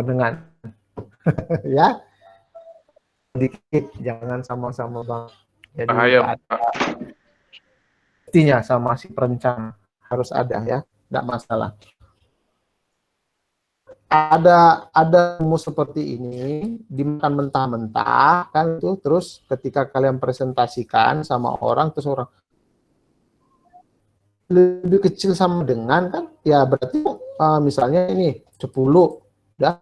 dengan. Ya, sedikit, jangan sama-sama bang. Jadi Bahaya, Pak. pastinya sama si perencana harus ada ya, tidak masalah. Ada rumus seperti ini dimakan mentah-mentah kan tuh, terus ketika kalian presentasikan sama orang, terus orang lebih kecil sama dengan kan, ya berarti misalnya ini 10 ya,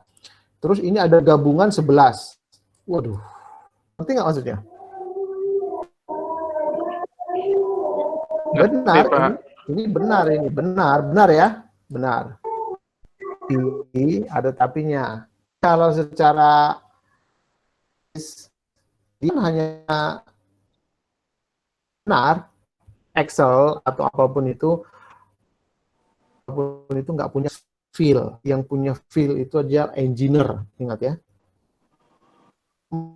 terus ini ada gabungan 11. Waduh, ngerti nggak maksudnya? Ngerti, Benar, Pak. ini benar ya, benar. Tapi ada tapinya. Kalau secara dia hanya benar, Excel atau apapun itu nggak punya feel. Yang punya feel itu aja engineer, ingat ya.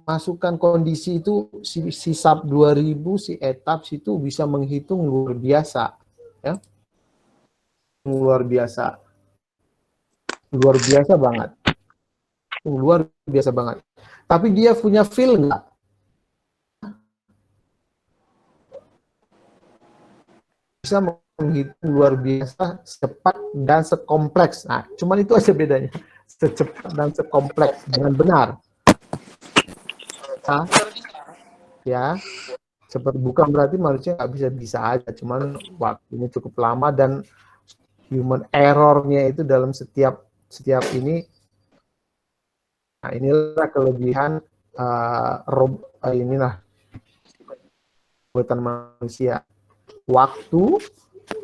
Masukkan kondisi itu si sub 2000, si etap situ bisa menghitung luar biasa ya. Luar biasa banget, luar biasa banget. Tapi dia punya feel nggak? Bisa menghitung luar biasa, cepat dan sekompleks. Nah, cuman itu aja bedanya, secepat dan sekompleks dengan benar. Nah, ya, seperti bukan berarti manusia nggak bisa aja, cuman waktunya cukup lama dan human error-nya itu dalam setiap ini. Nah, inilah kelebihan inilah buatan manusia, waktu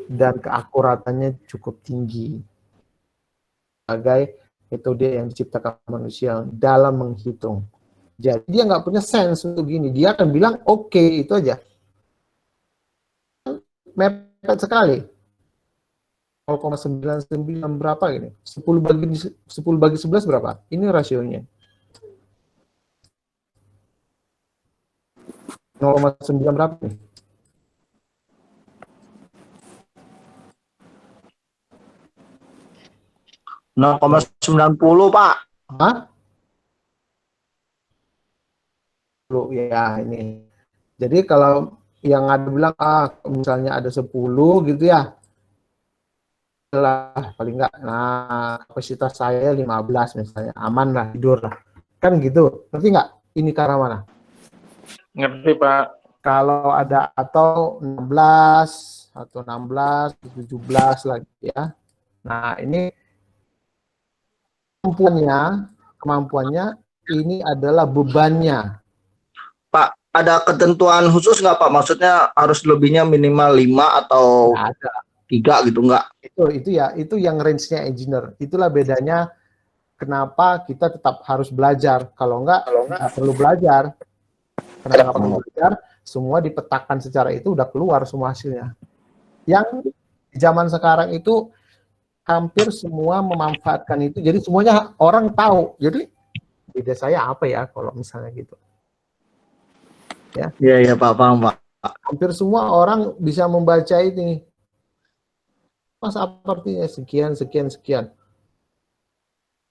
dan keakuratannya cukup tinggi sebagai metode yang diciptakan manusia dalam menghitung. Jadi dia nggak punya sense untuk gini, dia akan bilang oke, itu aja. Mepet sekali. 0,99 berapa gini? 10 bagi 11 berapa? Ini rasionya. 0,9 berapa nih? 0,90 Pak. Hah? Ya ini. Jadi kalau yang ada bilang misalnya ada 10 gitu ya, lah paling enggak, nah kapasitas saya 15 misalnya, aman lah, tidur lah, kan gitu. Ngerti nggak ini ke arah mana? Ngerti, Pak. Kalau ada atau 16 atau 16 17 lagi ya, nah ini kemampuannya ini adalah bebannya. Pak, ada ketentuan khusus nggak Pak? Maksudnya harus lebihnya minimal 5 atau Nggak ada. 3 gitu nggak? Itu ya, itu yang range-nya engineer. Itulah bedanya kenapa kita tetap harus belajar. Kalau nggak perlu belajar. Kenapa nggak perlu belajar? Semua dipetakan secara itu udah keluar semua hasilnya. Yang di zaman sekarang itu hampir semua memanfaatkan itu. Jadi semuanya orang tahu. Jadi beda saya apa ya kalau misalnya gitu. Ya. Iya Pak, paham Pak. Hampir semua orang bisa membaca ini. Mas apa artinya sekian.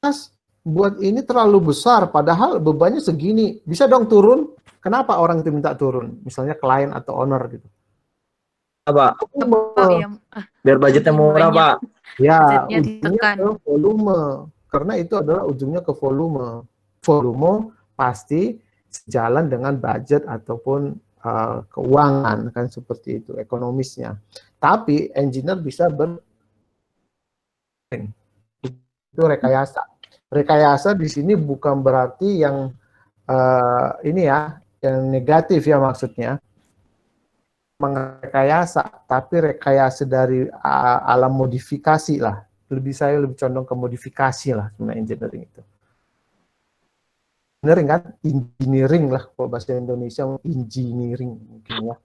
Mas, buat ini terlalu besar, padahal bebannya segini. Bisa dong turun? Kenapa orang itu minta turun? Misalnya klien atau owner gitu. Pak, biar budgetnya murah Pak. Ya, ujungnya ke volume. Karena itu adalah ujungnya ke volume. Volume pasti sejalan dengan budget ataupun keuangan, kan seperti itu, ekonomisnya. Tapi engineer bisa itu rekayasa. Rekayasa di sini bukan berarti yang ini ya, yang negatif ya maksudnya. Merekayasa, tapi rekayasa dari alam modifikasi lah. Saya lebih condong ke modifikasi lah sebenarnya engineering itu. Engineering kan, engineering lah kalau bahasa Indonesia, engineering mungkin ya.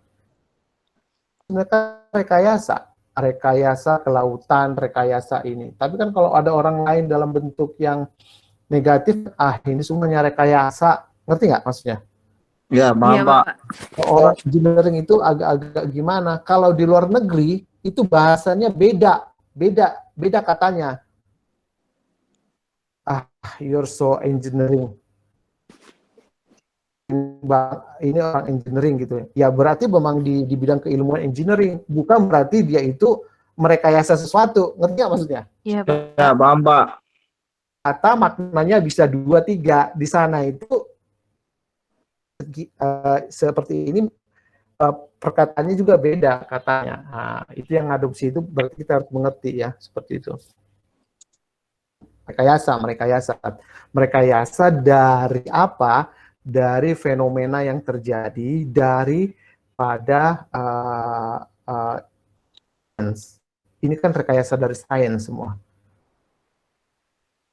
Mereka rekayasa kelautan, rekayasa ini. Tapi kan kalau ada orang lain dalam bentuk yang negatif, ini semuanya rekayasa, ngerti nggak maksudnya? Ya, paham Pak. Orang engineering itu agak-agak gimana? Kalau di luar negeri itu bahasanya beda katanya. you're so engineering. Ini orang engineering gitu ya. Ya berarti memang di bidang keilmuan engineering, bukan berarti dia itu merekayasa sesuatu. Ngerti nggak maksudnya? Iya, Pak. Ya, paham, Pak. Kata maknanya bisa 2, 3. Di sana itu seperti ini, perkataannya juga beda katanya. Nah, itu yang adopsi itu berarti kita harus mengerti ya, seperti itu. Merekayasa dari apa? Dari fenomena yang terjadi daripada ini kan rekayasa dari sains semua.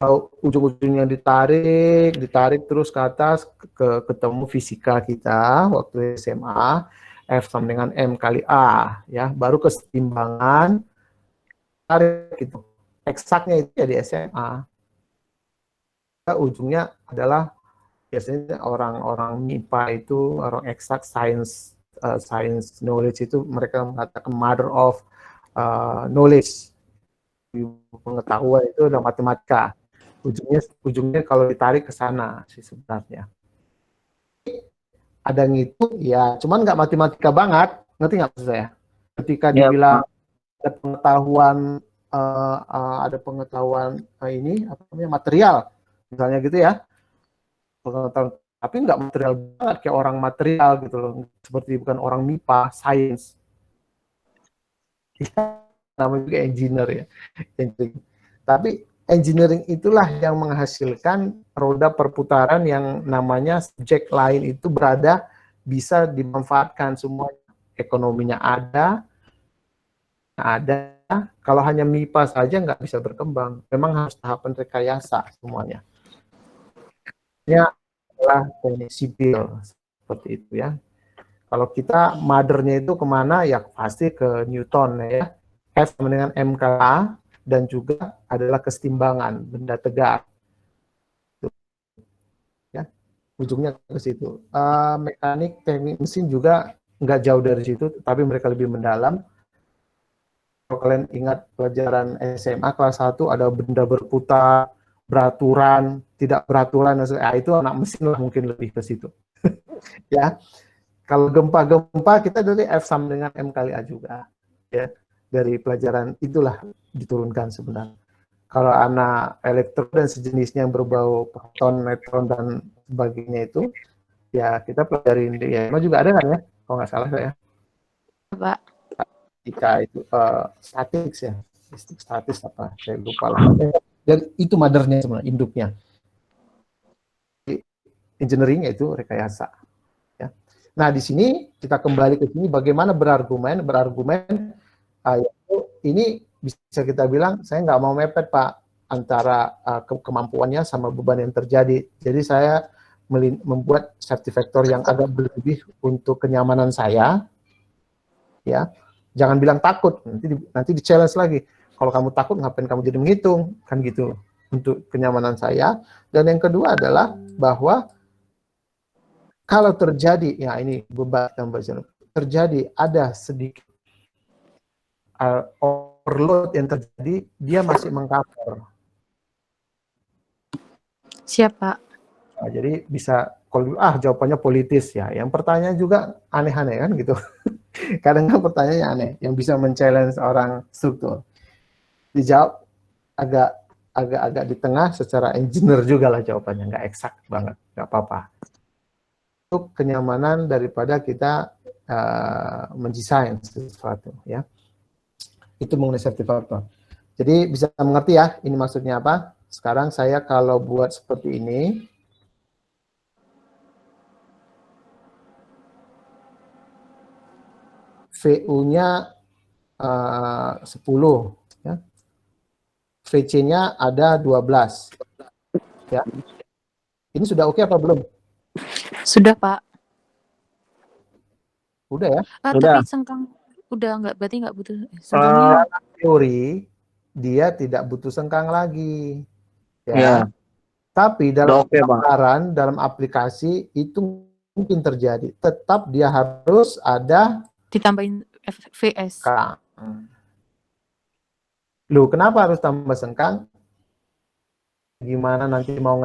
Kalau ujung-ujungnya ditarik terus ke atas, ketemu fisika kita waktu SMA, F sama dengan M kali A, ya, baru kesetimbangan, tarik gitu. Eksaknya itu ya di SMA. Ujungnya adalah biasanya orang-orang MIPA itu, orang eksak, science knowledge itu mereka mengatakan mother of knowledge. Pengetahuan itu adalah matematika. Ujungnya kalau ditarik ke sana sih sebenarnya. Ada ngitung, ya, cuman nggak matematika banget, ngerti nggak maksud saya? Ketika dibilang ada pengetahuan ini apa namanya material, misalnya gitu ya, pengetahuan, tapi nggak material banget kayak orang material gitu loh, seperti bukan orang MIPA, sains. Namanya juga engineer ya. Tapi engineering itulah yang menghasilkan roda perputaran yang namanya subjek lain itu bisa dimanfaatkan semua. Ekonominya ada. Kalau hanya MIPA saja nggak bisa berkembang. Memang harus tahapan rekayasa semuanya. Ini adalah teknik sipil seperti itu ya. Kalau kita mother-nya itu kemana ya pasti ke Newton ya. F sama dengan MKA dan juga adalah kesetimbangan benda tegak. Ya, ujungnya ke situ. Mekanik, teknik mesin juga nggak jauh dari situ, tapi mereka lebih mendalam. Kalau kalian ingat pelajaran SMA kelas 1 ada benda berputar, beraturan, tidak beraturan, itu anak mesin lah mungkin lebih ke situ. Ya, kalau gempa-gempa kita dari F sama dengan M kali A juga. Ya, dari pelajaran itulah diturunkan sebenarnya. Kalau anak elektro dan sejenisnya yang berbau proton, neutron dan sebagainya itu, ya kita pelajarin ya. Emang juga ada kan ya? Kalau nggak salah saya. Pak. Jika itu statis ya, statis apa? Saya lupa lah. Dan itu mothernya sebenarnya, induknya. Engineering itu rekayasa. Ya. Nah di sini kita kembali ke sini bagaimana berargumen ini bisa kita bilang saya nggak mau mepet Pak antara kemampuannya sama beban yang terjadi. Jadi saya membuat safety factor yang agak berlebih untuk kenyamanan saya. Ya, jangan bilang takut, nanti di challenge lagi. Kalau kamu takut ngapain kamu jadi menghitung, kan gitu. Untuk kenyamanan saya. Dan yang kedua adalah bahwa kalau terjadi, ya ini beban terjadi ada sedikit overload yang terjadi, dia masih mengcover. Siapa? Nah, jadi bisa kalau jawabannya politis ya. Yang pertanyaan juga aneh-aneh kan gitu. Kadang-kadang pertanyaannya aneh, yang bisa men-challenge orang struktur. Dijawab agak di tengah secara engineer juga lah jawabannya, nggak eksak banget, nggak apa-apa. Untuk kenyamanan daripada kita mendesain sesuatu ya. Itu mengenai safety factor. Jadi bisa mengerti ya, ini maksudnya apa? Sekarang saya kalau buat seperti ini, VU-nya 10, ya. VC-nya ada 12. Ya. Ini sudah oke apa belum? Sudah, Pak. Udah ya? Sudah. Tapi sengkang udah berarti nggak butuh sengkangnya. Teori dia tidak butuh sengkang lagi. Ya. Ya. Tapi dalam Oke, Pak. penggunaan, dalam aplikasi itu mungkin terjadi. Tetap dia harus ada Ditambahin VS. Loh, kenapa harus tambah sengkang? gimana nanti mau